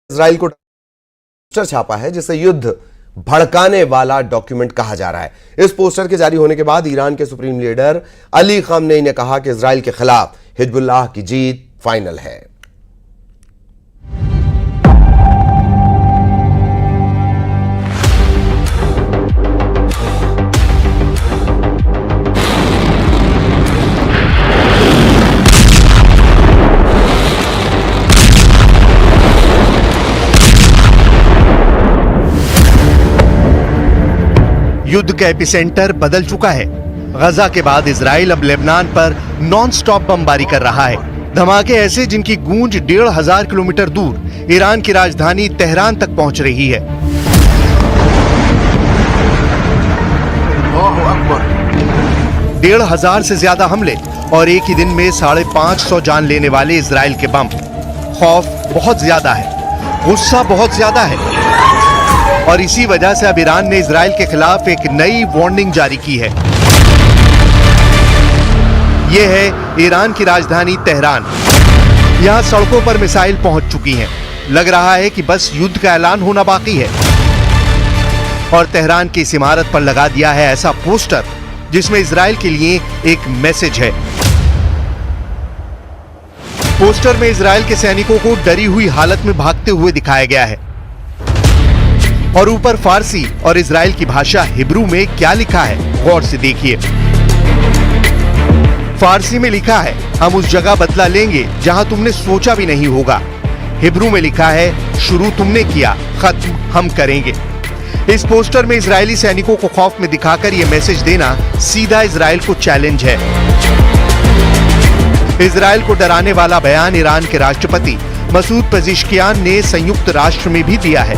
Israel को poster छापा है जिसे युद्ध भड़काने वाला डॉक्यूमेंट कहा जा रहा है। इस पोस्टर के जारी होने के बाद ईरान के सुप्रीम लीडर अली खामनेई ने कहा कि इजराइल के खिलाफ हिजबुल्लाह की जीत फाइनल है। युद्ध का एपिसेंटर बदल चुका है। गजा के बाद इजराइल अब लेबनान पर नॉन स्टॉप बमबारी कर रहा है। धमाके ऐसे जिनकी गूंज 1500 किलोमीटर दूर ईरान की राजधानी तेहरान तक पहुंच रही है। 1500 से ज्यादा हमले और एक ही दिन में 550 जान लेने वाले इजराइल के बम। खौफ बहुत ज्यादा है, गुस्सा बहुत ज्यादा है और इसी वजह से अब ईरान ने इजराइल के खिलाफ एक नई वार्निंग जारी की है। यह है ईरान की राजधानी तेहरान। यहां सड़कों पर मिसाइल पहुंच चुकी हैं। लग रहा है कि बस युद्ध का ऐलान होना बाकी है। और तेहरान की इस इमारत पर लगा दिया है ऐसा पोस्टर जिसमें इजराइल के लिए एक मैसेज है। पोस्टर में इजराइल के सैनिकों को डरी हुई हालत में भागते हुए दिखाया गया है और ऊपर फारसी और इजराइल की भाषा हिब्रू में क्या लिखा है, गौर से देखिए। फारसी में लिखा है, हम उस जगह बदला लेंगे जहां तुमने सोचा भी नहीं होगा। हिब्रू में लिखा है, शुरू तुमने किया, खत्म हम करेंगे। इस पोस्टर में इजरायली सैनिकों को खौफ में दिखाकर यह मैसेज देना सीधा इजराइल को चैलेंज है। इजराइल को डराने वाला बयान ईरान के राष्ट्रपति मसूद पेज़ेश्कियान ने संयुक्त राष्ट्र में भी दिया है।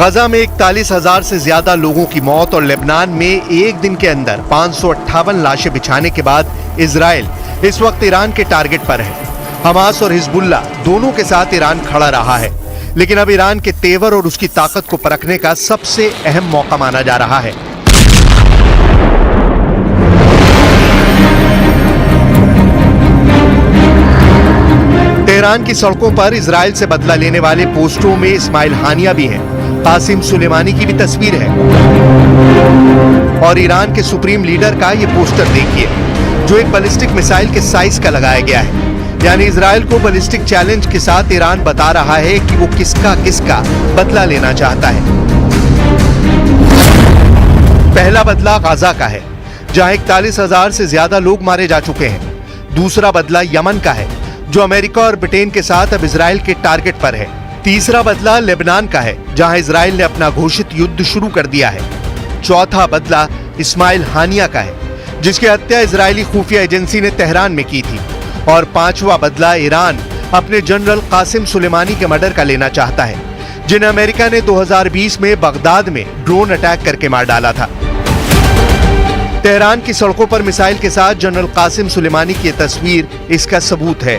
गजा में 41,000 से ज्यादा लोगों की मौत और लेबनान में एक दिन के अंदर 558 लाशें बिछाने के बाद इजराइल इस वक्त ईरान के टारगेट पर है। हमास और हिजबुल्लाह दोनों के साथ ईरान खड़ा रहा है, लेकिन अब ईरान के तेवर और उसकी ताकत को परखने का सबसे अहम मौका माना जा रहा है। तेहरान की सड़कों पर इजराइल से बदला लेने वाले पोस्टरों में इस्माइल हानिया भी हैं। कासिम सुलेमानी की भी तस्वीर है और ईरान के सुप्रीम लीडर का ये पोस्टर देखिए जो एक बैलिस्टिक मिसाइल के साइज का लगाया गया है। यानी इजराइल को बैलिस्टिक चैलेंज के साथ ईरान बता रहा है कि वो किसका बदला लेना चाहता है। पहला बदला गाजा का है जहां 41,000 से ज्यादा लोग मारे जा चुके हैं। दूसरा बदला यमन का है जो अमेरिका और ब्रिटेन के साथ अब इजराइल के टारगेट पर है। तीसरा बदला लेबनान का है जहां इजराइल ने अपना घोषित युद्ध शुरू कर दिया है। चौथा बदला इस्माइल हानिया का है जिसकी हत्या इजरायली खुफिया एजेंसी ने तेहरान में की थी। और पांचवा बदला ईरान अपने जनरल कासिम सुलेमानी के मर्डर का लेना चाहता है जिन्हें अमेरिका ने 2020 में बगदाद में ड्रोन अटैक करके मार डाला था। तेहरान की सड़कों पर मिसाइल के साथ जनरल कासिम सुलेमानी की तस्वीर इसका सबूत है।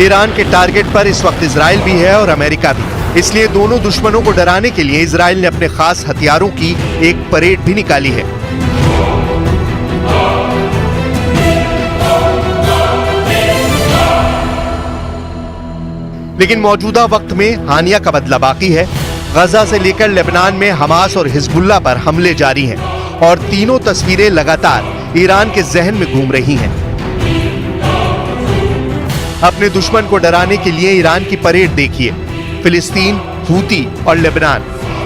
ईरान के टारगेट पर इस वक्त इजराइल भी है और अमेरिका भी, इसलिए दोनों दुश्मनों को डराने के लिए इजराइल ने अपने खास हथियारों की एक परेड भी निकाली है। लेकिन मौजूदा वक्त में हानिया का बदला बाकी है। गजा से लेकर लेबनान में हमास और हिजबुल्लाह पर हमले जारी हैं और तीनों तस्वीरें लगातार ईरान के जहन में घूम रही हैं। अपने दुश्मन को डराने के लिए ईरान की परेड देखिए। फिलिस्तीन, हूती और लेबनान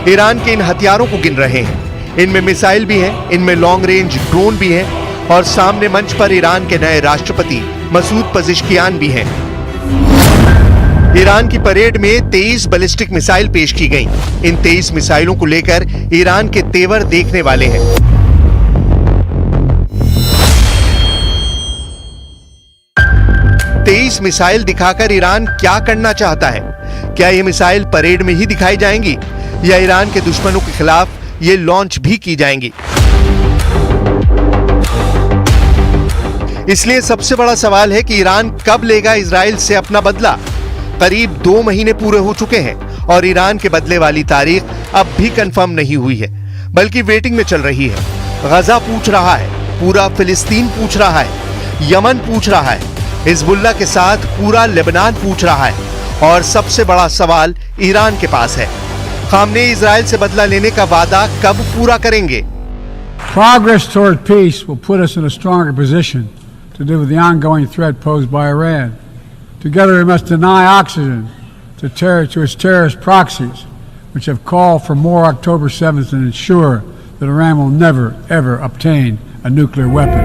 ईरान के इन हथियारों को गिन रहे हैं। इनमें मिसाइल भी हैं, इनमें लॉन्ग रेंज ड्रोन भी हैं और सामने मंच पर ईरान के नए राष्ट्रपति मसूद पज़ेश्कियान भी हैं। ईरान की परेड में 23 बैलिस्टिक मिसाइल पेश की गईं। इन 23 मिसाइलों को लेकर ईरान के तेवर देखने वाले हैं। तेईस मिसाइल दिखाकर ईरान क्या करना चाहता है? क्या ये मिसाइल परेड में ही दिखाई जाएंगी या ईरान के दुश्मनों के खिलाफ ये लॉन्च भी की जाएंगी? इसलिए सबसे बड़ा सवाल है कि ईरान कब लेगा इजराइल से अपना बदला। करीब 2 महीने पूरे हो चुके हैं और ईरान के बदले वाली तारीख अब भी कंफर्म नहीं हुई है, बल्कि वेटिंग में चल रही है। गजा पूछ रहा है, पूरा फिलिस्तीन पूछ रहा है, यमन पूछ रहा है, हिजबुल्लाह के साथ पूरा लेबनान पूछ रहा है और सबसे बड़ा सवाल ईरान के पास है। खामनेई इजराइल से बदला लेने का वादा कब पूरा करेंगे? Progress toward peace will put us in a stronger position to deal with the ongoing threat posed by Iran. Together we must deny oxygen to its terrorist proxies, which have called for more October 7th and ensure that Iran will never, ever obtain a nuclear weapon.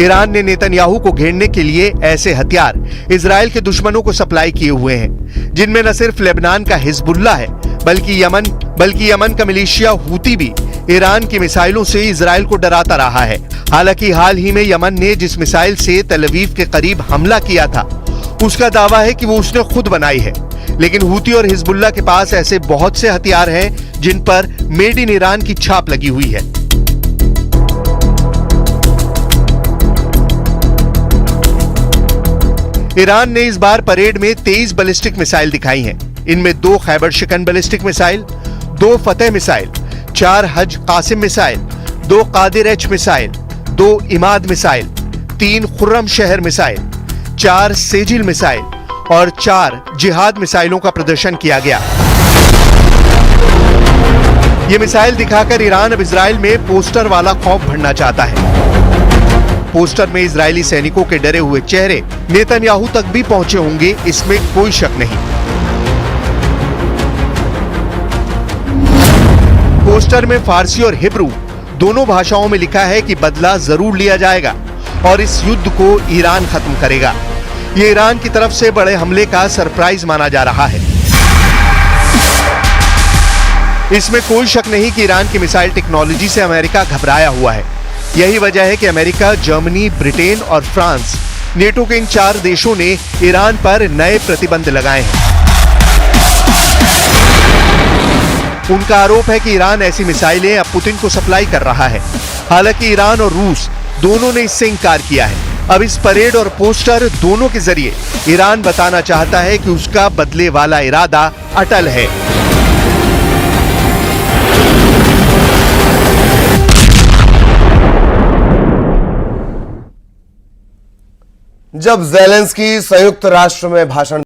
Iran ने Netanyahu को घेरने के लिए ऐसे हथियार Israel के दुश्मनों को सप्लाई किए हुए हैं, जिनमें न सिर्फ लेबनान का हिजबुल्लाह है बल्कि यमन का मिलिशिया हूती भी ईरान की मिसाइलों से इजराइल को डराता रहा है। हालांकि हाल ही में यमन ने जिस मिसाइल से तल अवीव के करीब हमला किया था, उसका दावा है कि वो उसने खुद बनाई है, लेकिन हूती और हिजबुल्लाह के पास ऐसे बहुत से हथियार हैं जिन पर मेड इन ईरान की छाप लगी हुई है। ईरान ने इस बार परेड में 23 बैलिस्टिक मिसाइल दिखाई हैं। इनमें 2 खैबर शिकन बैलिस्टिक मिसाइल, 2 फतेह missile, 4 Haj Qasim missile, 2 Qadr H missile, 2 Emad missile, 3 Khorramshahr missile, 4 Sejjil missile और 4 जिहाद मिसाइलों का प्रदर्शन किया गया। ये मिसाइल दिखाकर ईरान अब इजराइल में पोस्टर वाला खौफ भरना चाहता है। पोस्टर में इजरायली सैनिकों के डरे हुए चेहरे नेतन्याहू तक भी पहुंचे होंगे, इसमें कोई शक नहीं। पोस्टर में फारसी और हिब्रू दोनों भाषाओं में लिखा है कि बदला जरूर लिया जाएगा और इस युद्ध को ईरान खत्म करेगा। ये ईरान की तरफ से बड़े हमले का सरप्राइज माना जा रहा है। इसमें कोई शक नहीं कि ईरान की मिसाइल टेक्नोलॉजी से अमेरिका घबराया हुआ है। यही वजह है कि अमेरिका, जर्मनी, ब्रिटेन और फ्रांस नेटो के इन 4 देशों ने ईरान पर नए प्रतिबंध लगाए हैं। उनका आरोप है कि ईरान ऐसी मिसाइलें अब पुतिन को सप्लाई कर रहा है। हालांकि ईरान और रूस दोनों ने इससे इंकार किया है। अब इस परेड और पोस्टर दोनों के जरिए ईरान बताना चाहता है कि उसका बदले वाला इरादा अटल है। जब ज़ेलेंस्की संयुक्त राष्ट्र में भाषण